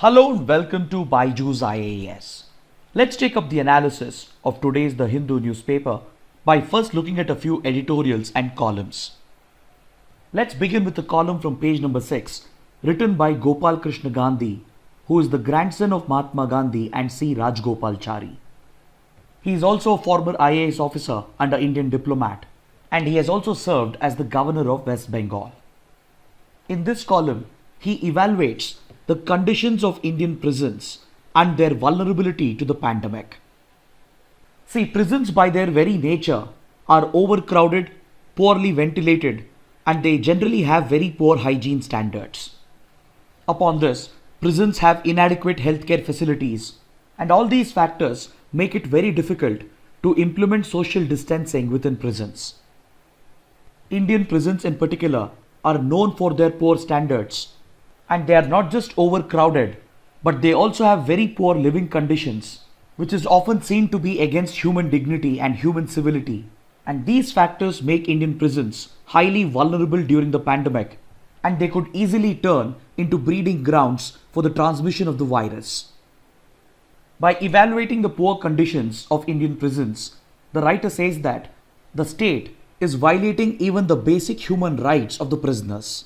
Hello and welcome to Byju's IAS. Let's take up the analysis of today's The Hindu newspaper by first looking at a few editorials and columns. Let's begin with a column from page number 6, written by Gopal Krishna Gandhi, who is the grandson of Mahatma Gandhi and C. Rajgopalachari. He is also a former IAS officer and an Indian diplomat, and he has also served as the governor of West Bengal. In this column, he evaluates the conditions of Indian prisons and their vulnerability to the pandemic. See, prisons by their very nature are overcrowded, poorly ventilated, and they generally have very poor hygiene standards. Upon this, prisons have inadequate healthcare facilities, and all these factors make it very difficult to implement social distancing within prisons. Indian prisons in particular are known for their poor standards, and they are not just overcrowded, but they also have very poor living conditions, which is often seen to be against human dignity and human civility. And these factors make Indian prisons highly vulnerable during the pandemic, and they could easily turn into breeding grounds for the transmission of the virus. By evaluating the poor conditions of Indian prisons, the writer says that the state is violating even the basic human rights of the prisoners.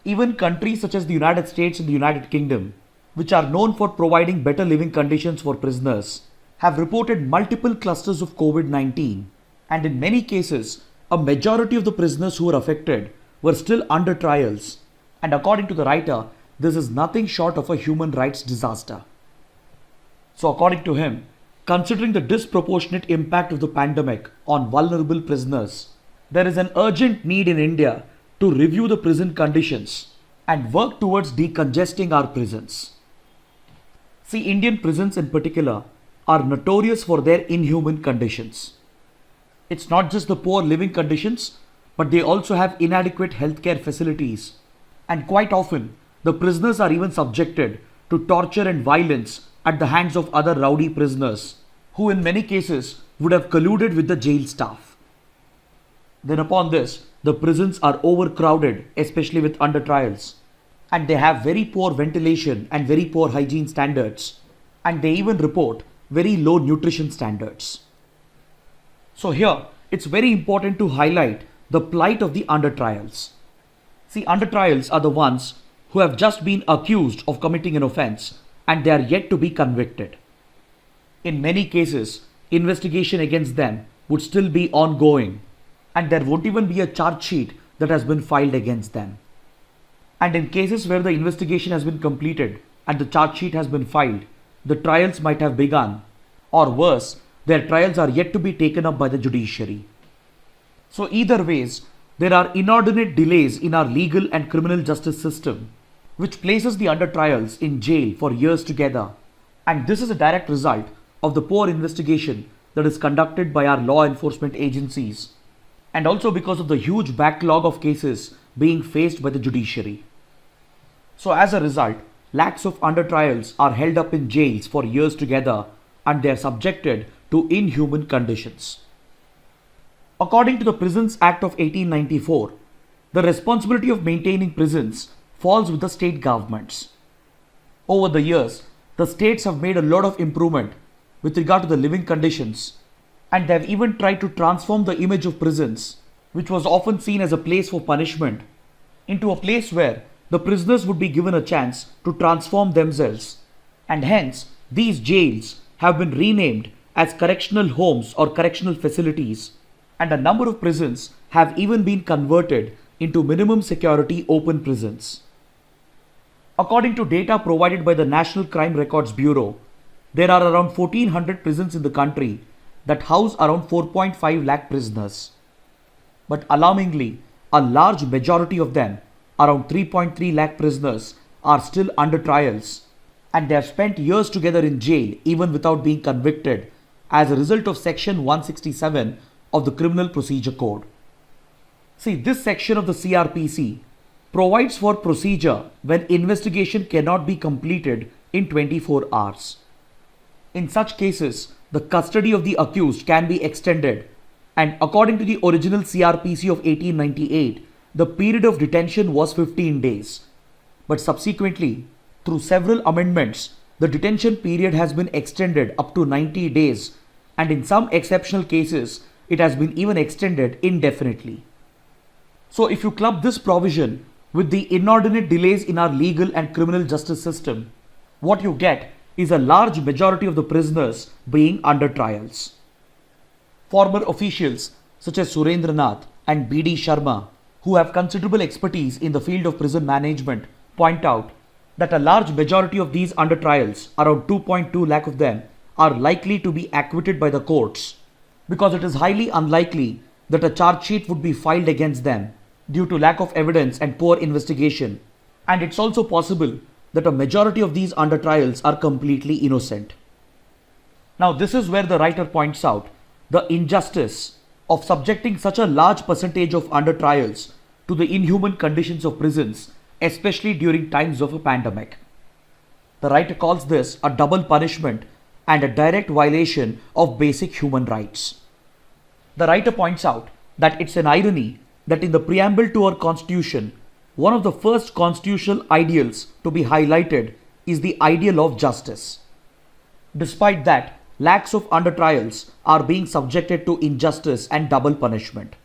Even countries such as the United States and the United Kingdom, which are known for providing better living conditions for prisoners, have reported multiple clusters of COVID-19, and in many cases, a majority of the prisoners who were affected were still under trials, and according to the writer, this is nothing short of a human rights disaster. So according to him, considering the disproportionate impact of the pandemic on vulnerable prisoners, there is an urgent need in India to review the prison conditions and work towards decongesting our prisons. See, Indian prisons in particular are notorious for their inhuman conditions. It's not just the poor living conditions, but they also have inadequate healthcare facilities. And quite often, the prisoners are even subjected to torture and violence at the hands of other rowdy prisoners, who in many cases would have colluded with the jail staff. Then upon this, the prisons are overcrowded, especially with under trials, and they have very poor ventilation and very poor hygiene standards, and they even report very low nutrition standards. So here, it's very important to highlight the plight of the under trials. See, under trials are the ones who have just been accused of committing an offense and they are yet to be convicted. In many cases, investigation against them would still be ongoing, and there won't even be a charge sheet that has been filed against them. And in cases where the investigation has been completed and the charge sheet has been filed, the trials might have begun, or worse, their trials are yet to be taken up by the judiciary. So either ways, there are inordinate delays in our legal and criminal justice system, which places the under trials in jail for years together. And this is a direct result of the poor investigation that is conducted by our law enforcement agencies, and also because of the huge backlog of cases being faced by the judiciary. So as a result, lakhs of under trials are held up in jails for years together, and they are subjected to inhuman conditions. According to the Prisons Act of 1894, the responsibility of maintaining prisons falls with the state governments. Over the years, the states have made a lot of improvement with regard to the living conditions, and they have even tried to transform the image of prisons, which was often seen as a place for punishment, into a place where the prisoners would be given a chance to transform themselves, and hence these jails have been renamed as correctional homes or correctional facilities, and a number of prisons have even been converted into minimum security open prisons. According to data provided by the National Crime Records Bureau, there are around 1400 prisons in the country that house around 4.5 lakh prisoners. But alarmingly, a large majority of them, around 3.3 lakh prisoners, are still under trials, and they have spent years together in jail even without being convicted as a result of Section 167 of the Criminal Procedure Code. See, this section of the CRPC provides for procedure when investigation cannot be completed in 24 hours. In such cases, the custody of the accused can be extended, and according to the original CRPC of 1898, the period of detention was 15 days. But subsequently, through several amendments, the detention period has been extended up to 90 days, and in some exceptional cases, it has been even extended indefinitely. So if you club this provision with the inordinate delays in our legal and criminal justice system, what you get is a large majority of the prisoners being under trials. Former officials such as Surendranath and B.D. Sharma, who have considerable expertise in the field of prison management, point out that a large majority of these under trials, around 2.2 lakh of them, are likely to be acquitted by the courts because it is highly unlikely that a charge sheet would be filed against them due to lack of evidence and poor investigation. And it's also possible that a majority of these under trials are completely innocent. Now, this is where the writer points out the injustice of subjecting such a large percentage of under trials to the inhuman conditions of prisons, especially during times of a pandemic. The writer calls this a double punishment and a direct violation of basic human rights. The writer points out that it's an irony that in the preamble to our constitution, one of the first constitutional ideals to be highlighted is the ideal of justice. Despite that, lakhs of under trials are being subjected to injustice and double punishment.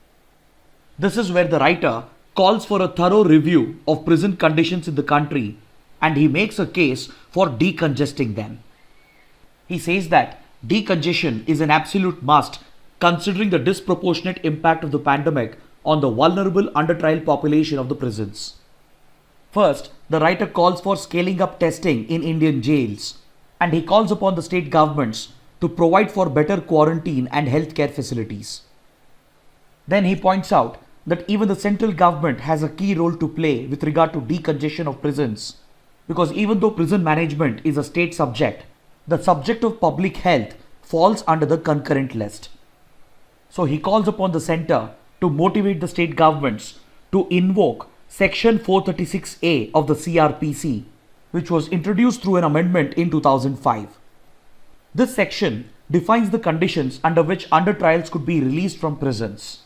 This is where the writer calls for a thorough review of prison conditions in the country, and he makes a case for decongesting them. He says that decongestion is an absolute must considering the disproportionate impact of the pandemic on the vulnerable under trial population of the prisons. First, the writer calls for scaling up testing in Indian jails, and he calls upon the state governments to provide for better quarantine and healthcare facilities. Then he points out that even the central government has a key role to play with regard to decongestion of prisons, because even though prison management is a state subject, the subject of public health falls under the concurrent list. So he calls upon the center to motivate the state governments to invoke Section 436A of the CRPC, which was introduced through an amendment in 2005. This section defines the conditions under which under trials could be released from prisons.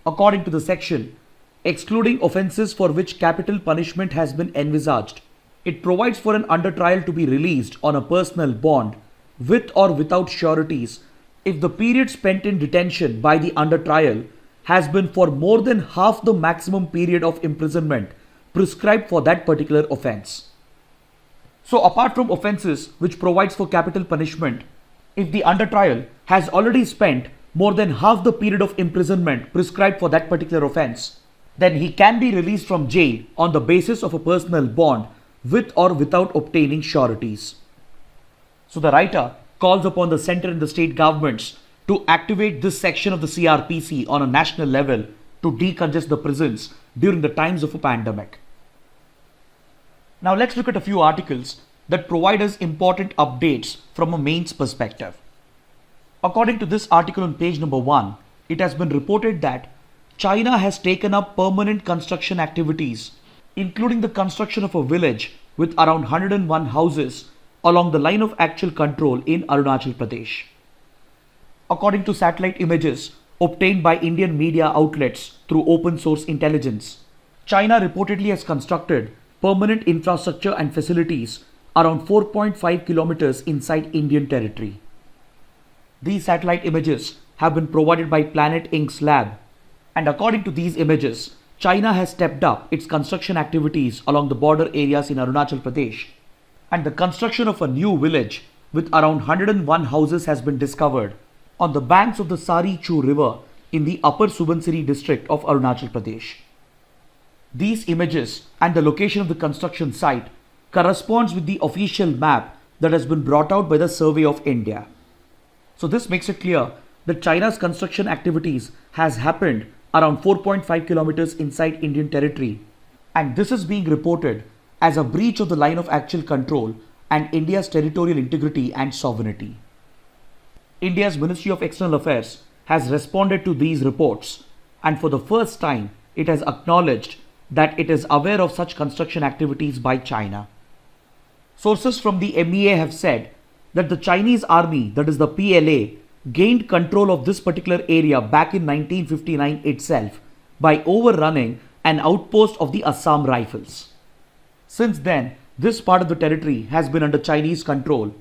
According to the section, excluding offences for which capital punishment has been envisaged, it provides for an under trial to be released on a personal bond with or without sureties if the period spent in detention by the under trial has been for more than half the maximum period of imprisonment prescribed for that particular offence. So apart from offences which provides for capital punishment, if the under trial has already spent more than half the period of imprisonment prescribed for that particular offence, then he can be released from jail on the basis of a personal bond with or without obtaining sureties. So the writer calls upon the centre and the state governments to activate this section of the CRPC on a national level to decongest the prisons during the times of a pandemic. Now let's look at a few articles that provide us important updates from a mains perspective. According to this article on page number 1, it has been reported that China has taken up permanent construction activities, including the construction of a village with around 101 houses along the line of actual control in Arunachal Pradesh. According to satellite images obtained by Indian media outlets through open source intelligence, China reportedly has constructed permanent infrastructure and facilities around 4.5 kilometers inside Indian territory. These satellite images have been provided by Planet Inc.'s lab, and according to these images, China has stepped up its construction activities along the border areas in Arunachal Pradesh, and the construction of a new village with around 101 houses has been discovered on the banks of the Sari Chu River in the Upper Subansiri district of Arunachal Pradesh. These images and the location of the construction site corresponds with the official map that has been brought out by the Survey of India. So this makes it clear that China's construction activities has happened around 4.5 kilometers inside Indian territory, and this is being reported as a breach of the line of actual control and India's territorial integrity and sovereignty. India's Ministry of External Affairs has responded to these reports, and for the first time it has acknowledged that it is aware of such construction activities by China. Sources from the MEA have said that the Chinese army, that is the PLA, gained control of this particular area back in 1959 itself by overrunning an outpost of the Assam Rifles. Since then, this part of the territory has been under Chinese control,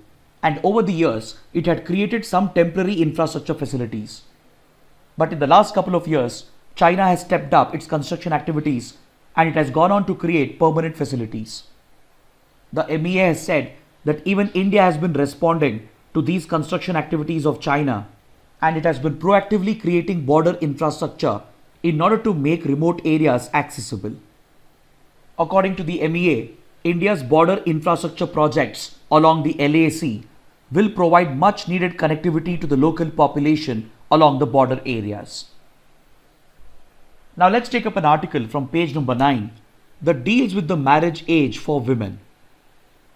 and over the years, it had created some temporary infrastructure facilities. But in the last couple of years, China has stepped up its construction activities and it has gone on to create permanent facilities. The MEA has said that even India has been responding to these construction activities of China, and it has been proactively creating border infrastructure in order to make remote areas accessible. According to the MEA, India's border infrastructure projects along the LAC will provide much needed connectivity to the local population along the border areas. Now let's take up an article from page number 9 that deals with the marriage age for women.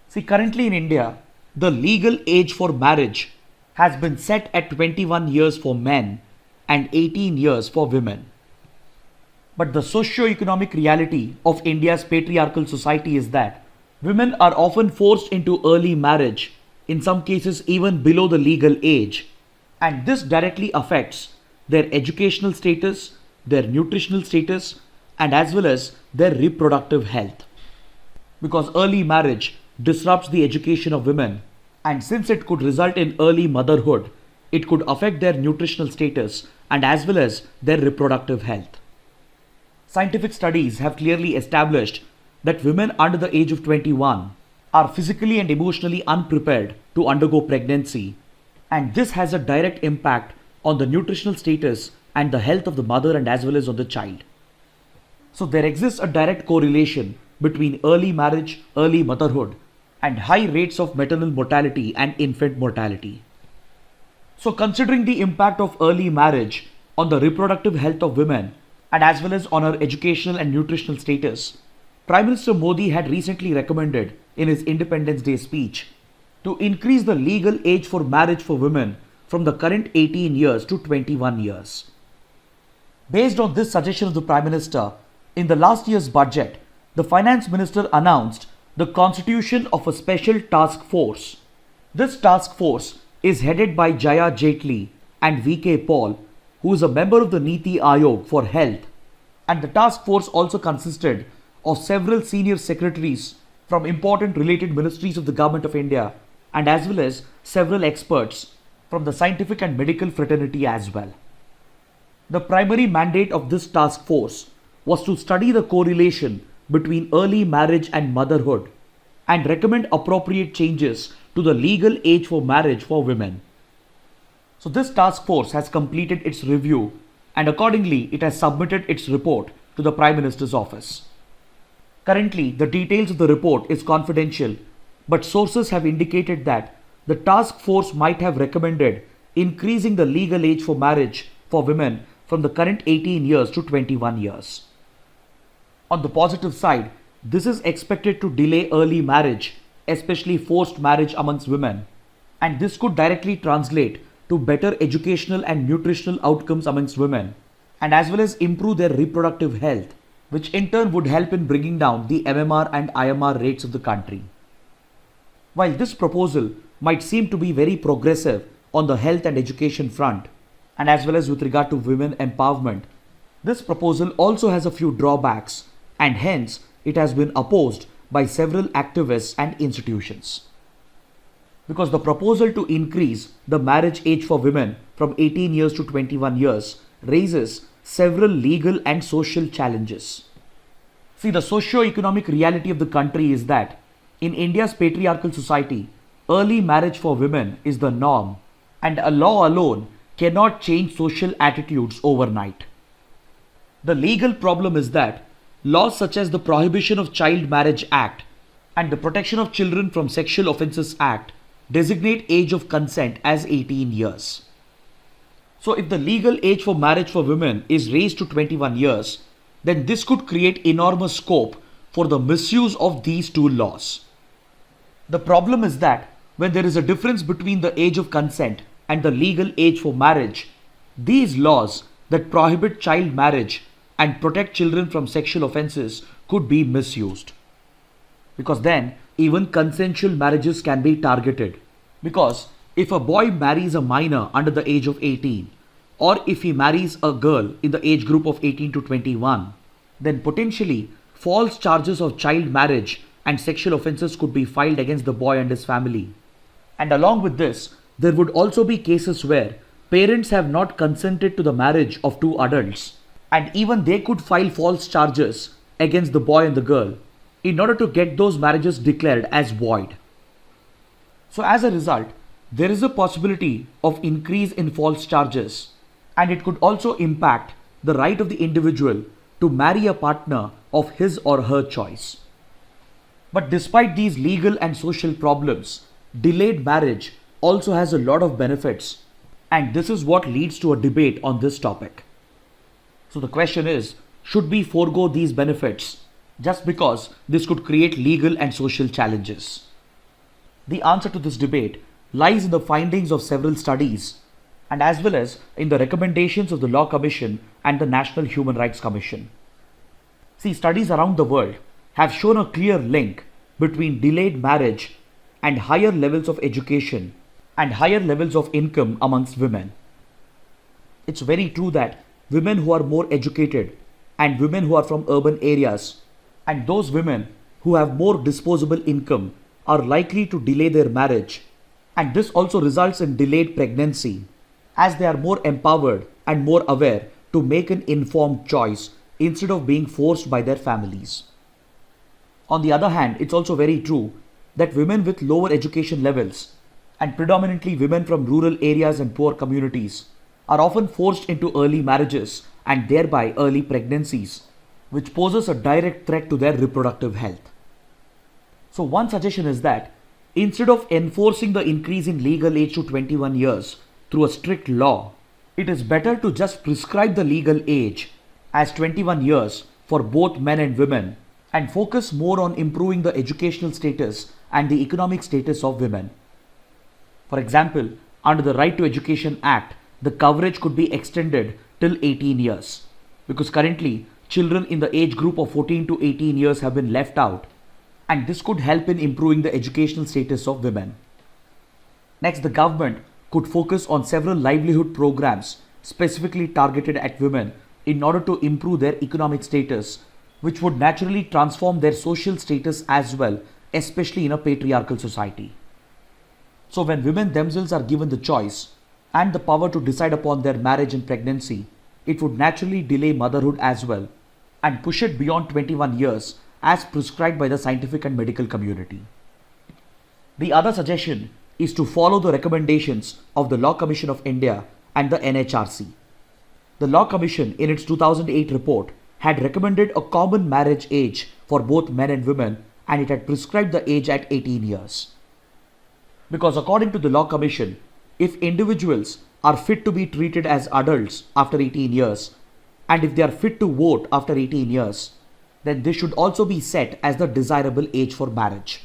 See, currently in India, the legal age for marriage has been set at 21 years for men and 18 years for women. But the socio-economic reality of India's patriarchal society is that women are often forced into early marriage, in some cases even below the legal age, and this directly affects their educational status, their nutritional status, and as well as their reproductive health. Because early marriage disrupts the education of women, and since it could result in early motherhood, it could affect their nutritional status and as well as their reproductive health. Scientific studies have clearly established that women under the age of 21 are physically and emotionally unprepared to undergo pregnancy, and this has a direct impact on the nutritional status and the health of the mother and as well as of the child. So there exists a direct correlation between early marriage, early motherhood, and high rates of maternal mortality and infant mortality. So considering the impact of early marriage on the reproductive health of women and as well as on her educational and nutritional status, Prime Minister Modi had recently recommended in his Independence Day speech to increase the legal age for marriage for women from the current 18 years to 21 years. Based on this suggestion of the Prime Minister, in the last year's budget, the Finance Minister announced the constitution of a special task force. This task force is headed by Jaya Jaitley and VK Paul, who is a member of the Niti Aayog for Health, and the task force also consisted of several senior secretaries from important related ministries of the Government of India and as well as several experts from the scientific and medical fraternity as well. The primary mandate of this task force was to study the correlation between early marriage and motherhood and recommend appropriate changes to the legal age for marriage for women. So this task force has completed its review and accordingly it has submitted its report to the Prime Minister's office. Currently, the details of the report is confidential, but sources have indicated that the task force might have recommended increasing the legal age for marriage for women from the current 18 years to 21 years. On the positive side, this is expected to delay early marriage, especially forced marriage amongst women, and this could directly translate to better educational and nutritional outcomes amongst women, and as well as improve their reproductive health, which in turn would help in bringing down the MMR and IMR rates of the country. While this proposal might seem to be very progressive on the health and education front, and as well as with regard to women empowerment, this proposal also has a few drawbacks, and hence it has been opposed by several activists and institutions. Because the proposal to increase the marriage age for women from 18 years to 21 years raises several legal and social challenges. See, the socio-economic reality of the country is that in India's patriarchal society, early marriage for women is the norm, and a law alone cannot change social attitudes overnight. The legal problem is that laws such as the Prohibition of Child Marriage Act and the Protection of Children from Sexual Offences Act designate age of consent as 18 years. So if the legal age for marriage for women is raised to 21 years, then this could create enormous scope for the misuse of these two laws. The problem is that when there is a difference between the age of consent and the legal age for marriage, these laws that prohibit child marriage and protect children from sexual offences could be misused. Because then even consensual marriages can be targeted. Because if a boy marries a minor under the age of 18, or if he marries a girl in the age group of 18 to 21, then potentially false charges of child marriage and sexual offences could be filed against the boy and his family. And along with this, there would also be cases where parents have not consented to the marriage of two adults, and even they could file false charges against the boy and the girl in order to get those marriages declared as void. So as a result, there is a possibility of increase in false charges, and it could also impact the right of the individual to marry a partner of his or her choice. But despite these legal and social problems, delayed marriage also has a lot of benefits, and this is what leads to a debate on this topic. So the question is, should we forego these benefits just because this could create legal and social challenges? The answer to this debate lies in the findings of several studies and as well as in the recommendations of the Law Commission and the National Human Rights Commission. See, studies around the world have shown a clear link between delayed marriage and higher levels of education and higher levels of income amongst women. It's very true that women who are more educated and women who are from urban areas and those women who have more disposable income are likely to delay their marriage, and this also results in delayed pregnancy as they are more empowered and more aware to make an informed choice instead of being forced by their families. On the other hand, it's also very true that women with lower education levels and predominantly women from rural areas and poor communities are often forced into early marriages and thereby early pregnancies, which poses a direct threat to their reproductive health. So one suggestion is that instead of enforcing the increasing legal age to 21 years through a strict law, it is better to just prescribe the legal age as 21 years for both men and women and focus more on improving the educational status and the economic status of women. For example, under the Right to Education Act, the coverage could be extended till 18 years because currently children in the age group of 14 to 18 years have been left out, and this could help in improving the educational status of women. Next, the government could focus on several livelihood programs specifically targeted at women in order to improve their economic status, which would naturally transform their social status as well, especially in a patriarchal society. So when women themselves are given the choice and the power to decide upon their marriage and pregnancy, it would naturally delay motherhood as well and push it beyond 21 years as prescribed by the scientific and medical community. The other suggestion is to follow the recommendations of the Law Commission of India and the NHRC. The Law Commission in its 2008 report had recommended a common marriage age for both men and women, and it had prescribed the age at 18 years. Because according to the Law Commission, if individuals are fit to be treated as adults after 18 years, and if they are fit to vote after 18 years, then this should also be set as the desirable age for marriage.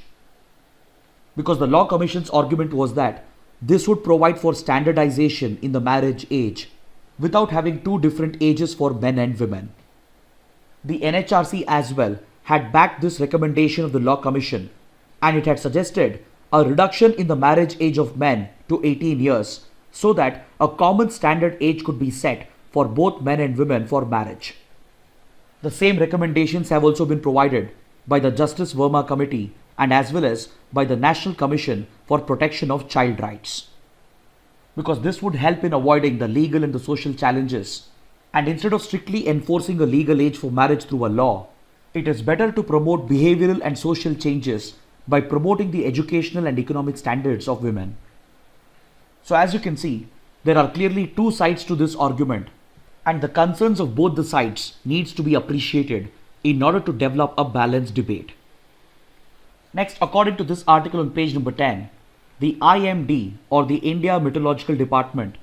Because the Law Commission's argument was that this would provide for standardization in the marriage age without having two different ages for men and women. The NHRC as well had backed this recommendation of the Law Commission, and it had suggested a reduction in the marriage age of men to 18 years so that a common standard age could be set for both men and women for marriage. The same recommendations have also been provided by the Justice Verma Committee and as well as by the National Commission for Protection of Child Rights. Because this would help in avoiding the legal and the social challenges, and instead of strictly enforcing a legal age for marriage through a law, it is better to promote behavioral and social changes by promoting the educational and economic standards of women. So as you can see, there are clearly two sides to this argument, and the concerns of both the sides needs to be appreciated in order to develop a balanced debate. Next, according to this article on page number 10, the IMD or the India Meteorological Department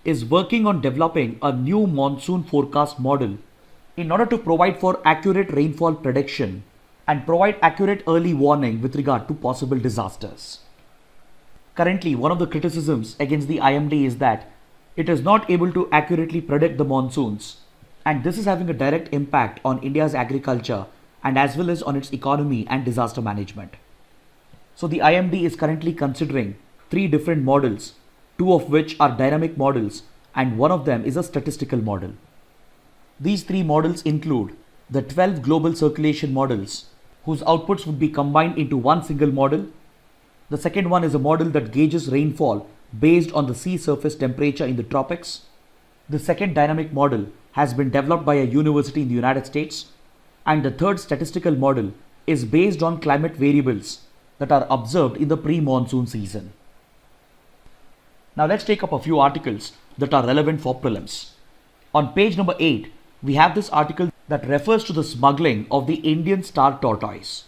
is working on developing a new monsoon forecast model in order to provide for accurate rainfall prediction and provide accurate early warning with regard to possible disasters. Currently, one of the criticisms against the IMD is that it is not able to accurately predict the monsoons, and this is having a direct impact on India's agriculture and as well as on its economy and disaster management. So the IMD is currently considering 3 different models, 2 of which are dynamic models and one of them is a statistical model. These 3 models include the 12 global circulation models whose outputs would be combined into one single model. The second one is a model that gauges rainfall based on the sea surface temperature in the tropics. The second dynamic model has been developed by a university in the United States. And the third statistical model is based on climate variables that are observed in the pre-monsoon season. Now let's take up a few articles that are relevant for prelims. On page number 8, we have this article that refers to the smuggling of the Indian star tortoise.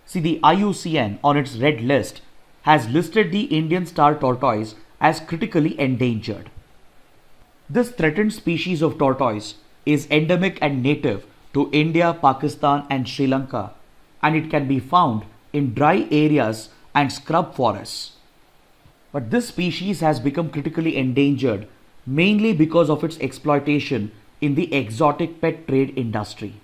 See, the IUCN on its red list has listed the Indian star tortoise as critically endangered. This threatened species of tortoise is endemic and native to India, Pakistan and Sri Lanka, and it can be found in dry areas and scrub forests. But this species has become critically endangered mainly because of its exploitation in the exotic pet trade industry.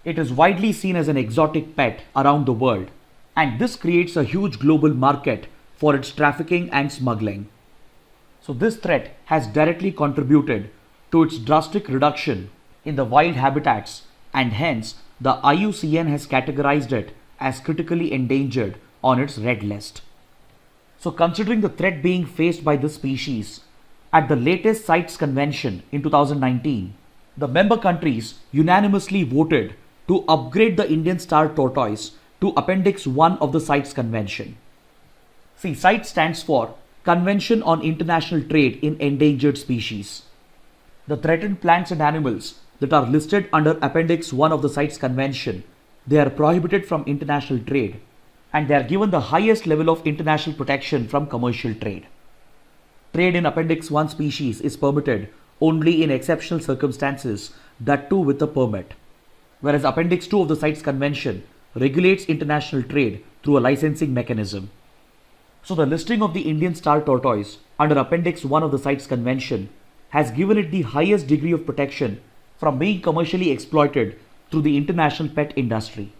It is widely seen as an exotic pet around the world, and this creates a huge global market for its trafficking and smuggling. So this threat has directly contributed to its drastic reduction in the wild habitats, and hence the IUCN has categorized it as critically endangered on its red list. So considering the threat being faced by this species, at the latest CITES convention in 2019, the member countries unanimously voted to upgrade the Indian star tortoise to Appendix 1 of the CITES convention. See, CITES stands for Convention on International Trade in Endangered Species. The threatened plants and animals that are listed under Appendix 1 of the CITES convention, they are prohibited from international trade, and they are given the highest level of international protection from commercial trade. Trade in Appendix 1 species is permitted only in exceptional circumstances, that too with a permit, whereas Appendix 2 of the CITES convention regulates international trade through a licensing mechanism. So the listing of the Indian star tortoise under Appendix 1 of the CITES convention has given it the highest degree of protection from being commercially exploited through the international pet industry.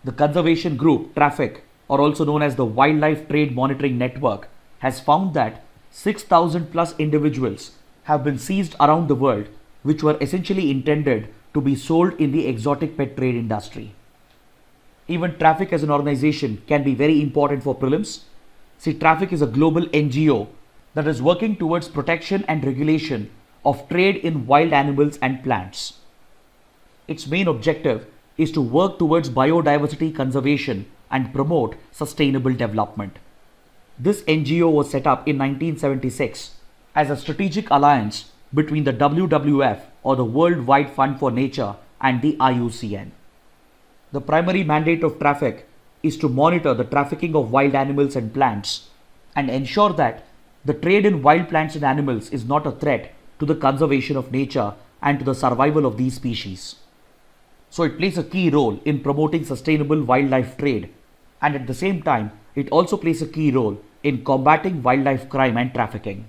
The conservation group TRAFFIC, or also known as the Wildlife Trade Monitoring Network, has found that 6,000 plus individuals have been seized around the world, which were essentially intended to be sold in the exotic pet trade industry. Even TRAFFIC as an organization can be very important for prelims. See, TRAFFIC is a global NGO that is working towards protection and regulation of trade in wild animals and plants. Its main objective is to work towards biodiversity conservation and promote sustainable development. This NGO was set up in 1976 as a strategic alliance between the WWF, or the World Wide Fund for Nature, and the IUCN. The primary mandate of TRAFFIC is to monitor the trafficking of wild animals and plants and ensure that the trade in wild plants and animals is not a threat to the conservation of nature and to the survival of these species. So it plays a key role in promoting sustainable wildlife trade, and at the same time it also plays a key role in combating wildlife crime and trafficking.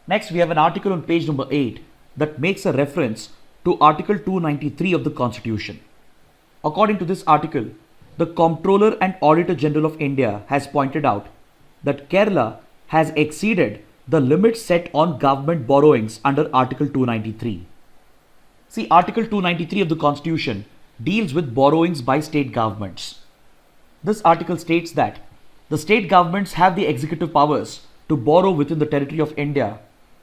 Next, we have an article on page number 8 that makes a reference to Article 293 of the Constitution. According to this article, the Comptroller and Auditor General of India has pointed out that Kerala has exceeded the limits set on government borrowings under Article 293. See, Article 293 of the Constitution deals with borrowings by state governments. This article states that the state governments have the executive powers to borrow within the territory of India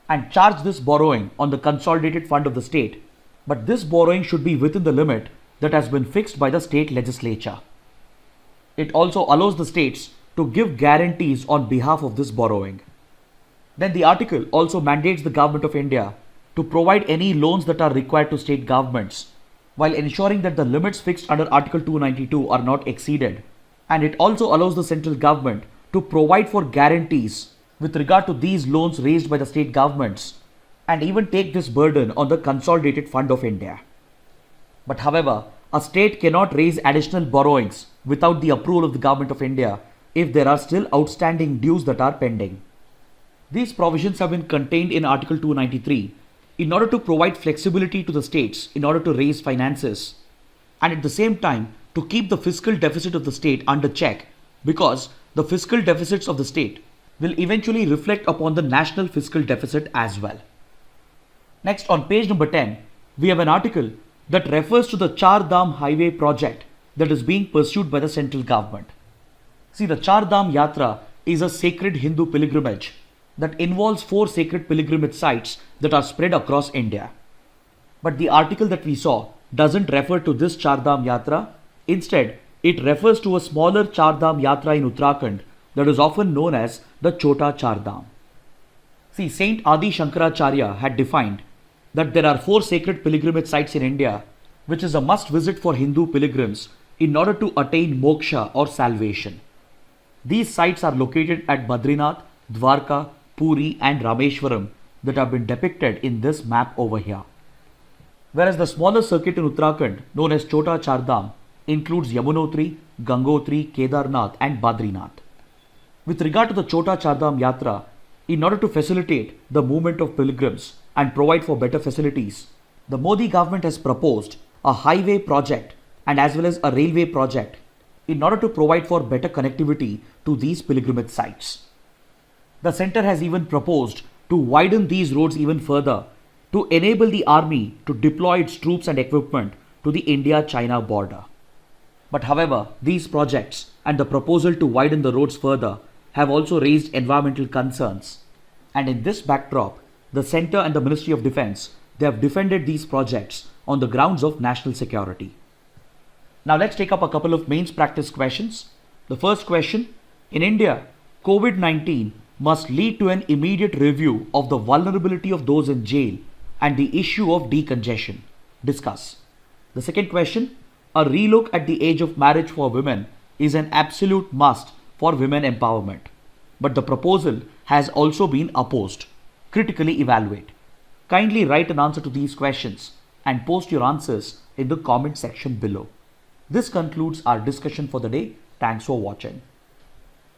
and charge this borrowing on the consolidated fund of the state, but this borrowing should be within the limit that has been fixed by the state legislature. It also allows the states to give guarantees on behalf of this borrowing. Then the article also mandates the Government of India to provide any loans that are required to state governments, while ensuring that the limits fixed under Article 292 are not exceeded. And it also allows the central government to provide for guarantees with regard to these loans raised by the state governments, and even take this burden on the Consolidated Fund of India. But however, a state cannot raise additional borrowings without the approval of the Government of India if there are still outstanding dues that are pending. These provisions have been contained in Article 293 in order to provide flexibility to the states in order to raise finances, and at the same time to keep the fiscal deficit of the state under check, because the fiscal deficits of the state will eventually reflect upon the national fiscal deficit as well. Next, on page number 10, we have an article that refers to the Char Dham Highway project that is being pursued by the central government. See, the Char Dham Yatra is a sacred Hindu pilgrimage that involves 4 sacred pilgrimage sites that are spread across India. But the article that we saw doesn't refer to this Char Dham Yatra. Instead, it refers to a smaller Char Dham Yatra in Uttarakhand that is often known as the Chota Char Dham. See, Saint Adi Shankaracharya had defined that there are 4 sacred pilgrimage sites in India which is a must visit for Hindu pilgrims in order to attain moksha or salvation. These sites are located at Badrinath, Dwarka, Puri and Rameshwaram that have been depicted in this map over here. Whereas the smaller circuit in Uttarakhand known as Chota Char Dham includes Yamunotri, Gangotri, Kedarnath and Badrinath. With regard to the Chota Char Dham Yatra, in order to facilitate the movement of pilgrims and provide for better facilities, the Modi government has proposed a highway project and as well as a railway project in order to provide for better connectivity to these pilgrimage sites. The centre has even proposed to widen these roads even further to enable the army to deploy its troops and equipment to the India-China border. But however, these projects and the proposal to widen the roads further have also raised environmental concerns. And in this backdrop, the centre and the Ministry of Defence, they have defended these projects on the grounds of national security. Now let's take up a couple of mains practice questions. The first question, in India, COVID-19 must lead to an immediate review of the vulnerability of those in jail and the issue of decongestion. Discuss. The second question, a relook at the age of marriage for women is an absolute must for women empowerment. But the proposal has also been opposed. Critically evaluate. Kindly write an answer to these questions and post your answers in the comment section below. This concludes our discussion for the day. Thanks for watching.